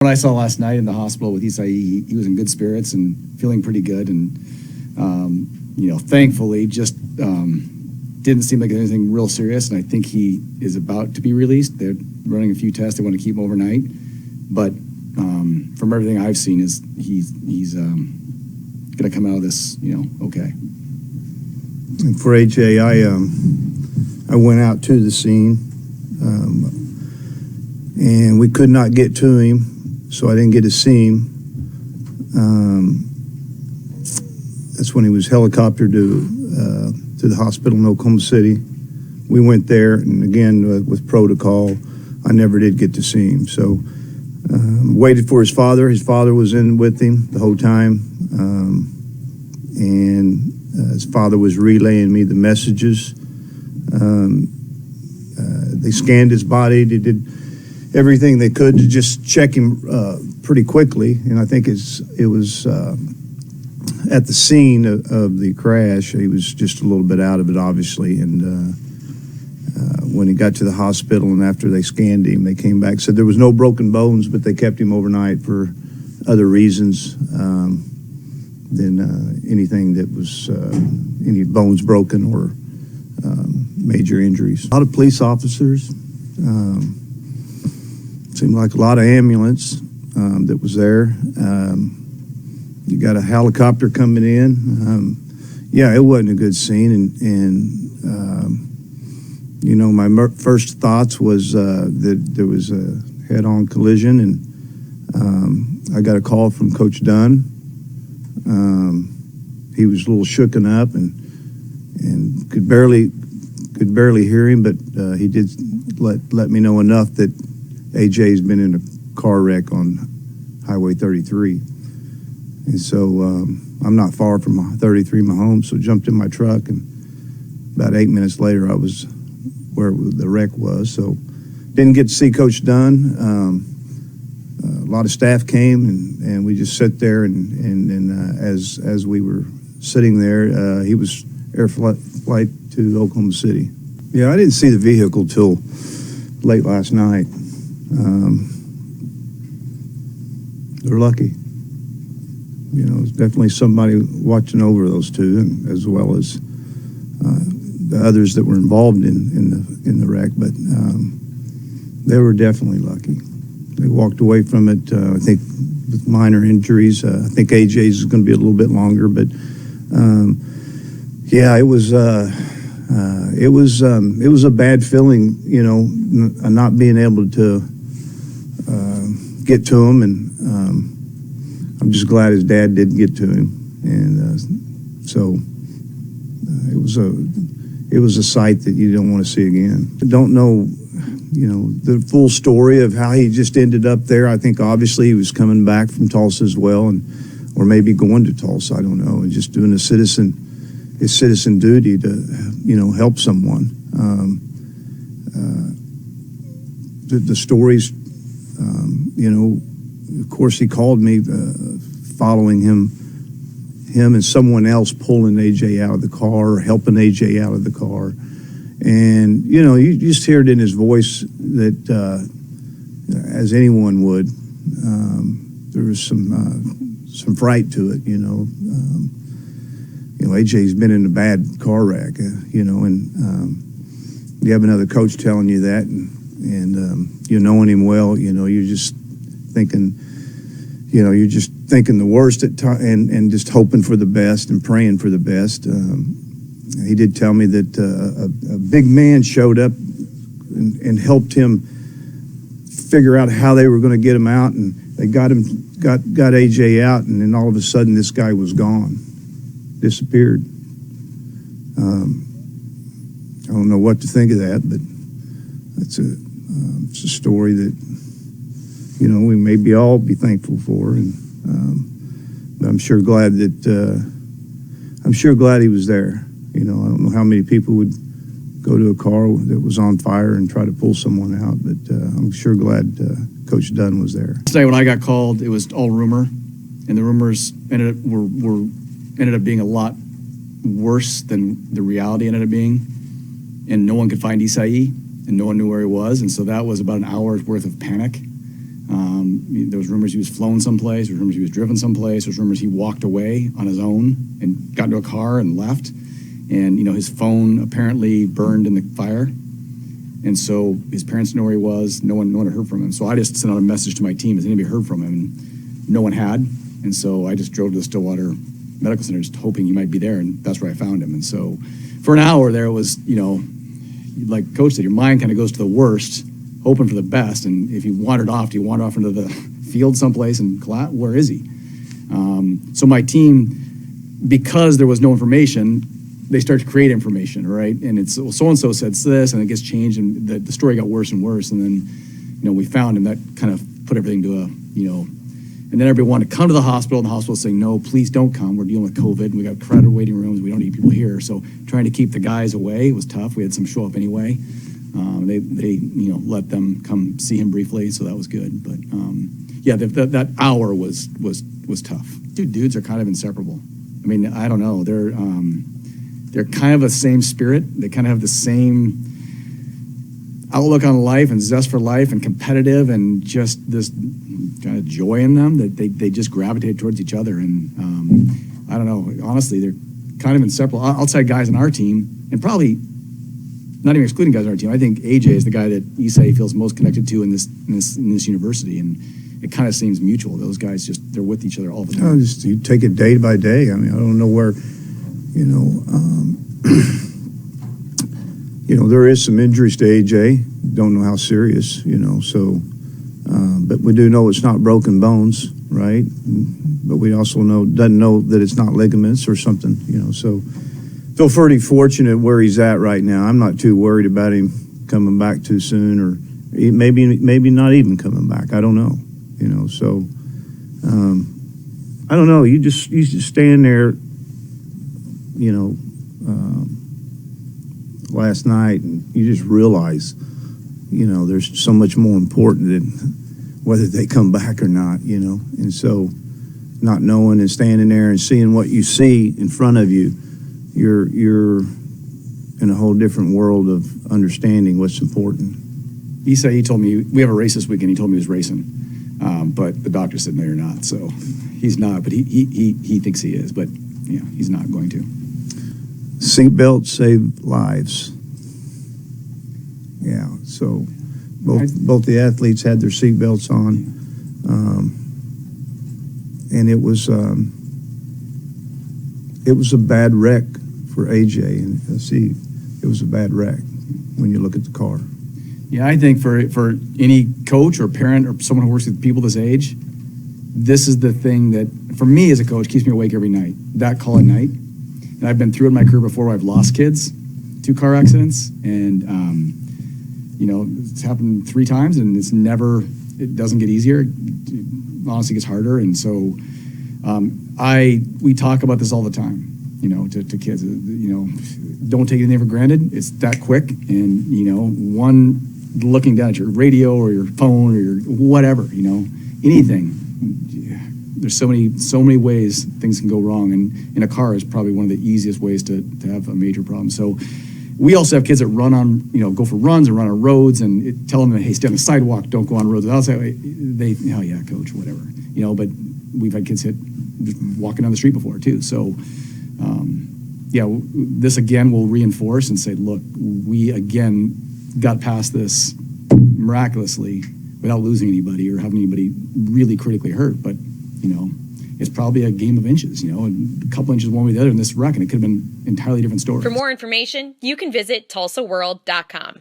What I saw last night in the hospital with Isai, he was in good spirits and feeling pretty good, and thankfully, just didn't seem like anything real serious. And I think he is about to be released. They're running a few tests. They want to keep him overnight, but from everything I've seen, he's going to come out of this, okay. And for AJ, I went out to the scene, and we could not get to him. So I didn't get to see him. That's when he was helicoptered to the hospital in Oklahoma City. We went there, and again, with protocol, I never did get to see him. So waited for his father. His father was in with him the whole time, and his father was relaying me the messages. They scanned his body. They did everything they could to just check him pretty quickly, and I think it was at the scene of the crash. He was just a little bit out of it, obviously, and when he got to the hospital and after they scanned him, they came back, said there was no broken bones, but they kept him overnight for other reasons than anything that was any bones broken or major injuries. A lot of police officers. Seemed like a lot of ambulance that was there. You got a helicopter coming in. Yeah, it wasn't a good scene, and my first thoughts was that there was a head-on collision, and I got a call from Coach Dunn. He was a little shooken up and could barely hear him, but he did let me know enough that AJ's been in a car wreck on Highway 33. And so I'm not far from 33, my home, so jumped in my truck, and about 8 minutes later I was where the wreck was. So didn't get to see Coach Dunn. A lot of staff came, and we just sat there, and as we were sitting there, he was flight to Oklahoma City. Yeah, I didn't see the vehicle till late last night. They're lucky. There's definitely somebody watching over those two, and as well as the others that were involved in the wreck. But they were definitely lucky. They walked away from it, I think, with minor injuries. I think AJ's is going to be a little bit longer, but yeah, it was a bad feeling, not being able to get to him, and I'm just glad his dad didn't get to him, and so it was a sight that you don't want to see again. I don't know, the full story of how he just ended up there. I think obviously he was coming back from Tulsa as well, or maybe going to Tulsa, I don't know, and just doing his citizen duty to help someone. The stories, of course, he called me following him and someone else pulling AJ out of the car or helping AJ out of the car. And, you just hear it in his voice that, as anyone would, there was some fright to it, AJ's been in a bad car wreck, and you have another coach telling you that, and knowing him well, you're just thinking, the worst at time, and just hoping for the best and praying for the best. He did tell me that a big man showed up and helped him figure out how they were going to get him out, and they got AJ out, and then all of a sudden this guy was gone, disappeared. I don't know what to think of that, but it's a story that we maybe all be thankful for, and but I'm sure glad he was there. I don't know how many people would go to a car that was on fire and try to pull someone out, but I'm sure glad Coach Dunn was there. Today when I got called, it was all rumor, and the rumors ended up being a lot worse than the reality ended up being, and no one could find Isai, and no one knew where he was, and so that was about an hour's worth of panic. There was rumors he was flown someplace. There was rumors he was driven someplace. There was rumors he walked away on his own and got into a car and left. And, his phone apparently burned in the fire. And so his parents didn't know where he was. No one had heard from him. So I just sent out a message to my team. Has anybody heard from him? And no one had. And so I just drove to the Stillwater Medical Center just hoping he might be there. And that's where I found him. And so for an hour there, it was, like Coach said, your mind kind of goes to the worst, hoping for the best. And if he wandered off, do you wander off into the field someplace and collapse? Where is he? So my team, because there was no information, they start to create information, right? And it's, well, so-and-so said this, and it gets changed, and the story got worse and worse. And then, we found him. That kind of put everything to and then everybody wanted to come to the hospital, and the hospital was saying, no, please don't come. We're dealing with COVID, and we got crowded waiting rooms. We don't need people here. So trying to keep the guys away was tough. We had some show up anyway. They let them come see him briefly, so that was good. But that hour was tough. Dudes are kind of inseparable. I mean, I don't know. They're kind of the same spirit. They kind of have the same outlook on life and zest for life and competitive and just this kind of joy in them that they just gravitate towards each other. And I don't know. Honestly, they're kind of inseparable. Outside guys on our team, and probably not even excluding guys on our team, I think AJ is the guy that Isai feels most connected to in this university, and it kind of seems mutual. Those guys they're with each other all the time. You take it day by day. I mean, I don't know where, there is some injuries to AJ. Don't know how serious, so, but we do know it's not broken bones, right? But we also doesn't know that it's not ligaments or something, so feel pretty fortunate where he's at right now. I'm not too worried about him coming back too soon, or maybe not even coming back. I don't know, so I don't know. You just stand there, last night, and you just realize, there's so much more important than whether they come back or not, and so not knowing and standing there and seeing what you see in front of you, you're in a whole different world of understanding what's important. He told me, we have a race this weekend. He told me he was racing, but the doctor said no, you're not. So he's not, but he thinks he is, but he's not going to. Seatbelts save lives. Yeah, so both the athletes had their seatbelts on, and it was a bad wreck for AJ. And it was a bad wreck when you look at the car. Yeah, I think for any coach or parent or someone who works with people this age, this is the thing that, for me as a coach, keeps me awake every night. That call at night. And I've been through it in my career before where I've lost kids to car accidents. And, it's happened 3 times, and it doesn't get easier. It honestly gets harder. And so we talk about this all the time, to kids, don't take anything for granted. It's that quick. And, one looking down at your radio or your phone or your whatever, anything. There's so many ways things can go wrong, and in a car is probably one of the easiest ways to have a major problem. So we also have kids that run on, go for runs and run on roads, and tell them, hey, stay on the sidewalk, don't go on roads. I'll say, oh yeah, coach, whatever, but we've had kids hit just walking down the street before too. So this again will reinforce and say, look, we again got past this miraculously without losing anybody or having anybody really critically hurt, but it's probably a game of inches, and a couple inches one way or the other in this wreck, and it could have been an entirely different story. For more information, you can visit TulsaWorld.com.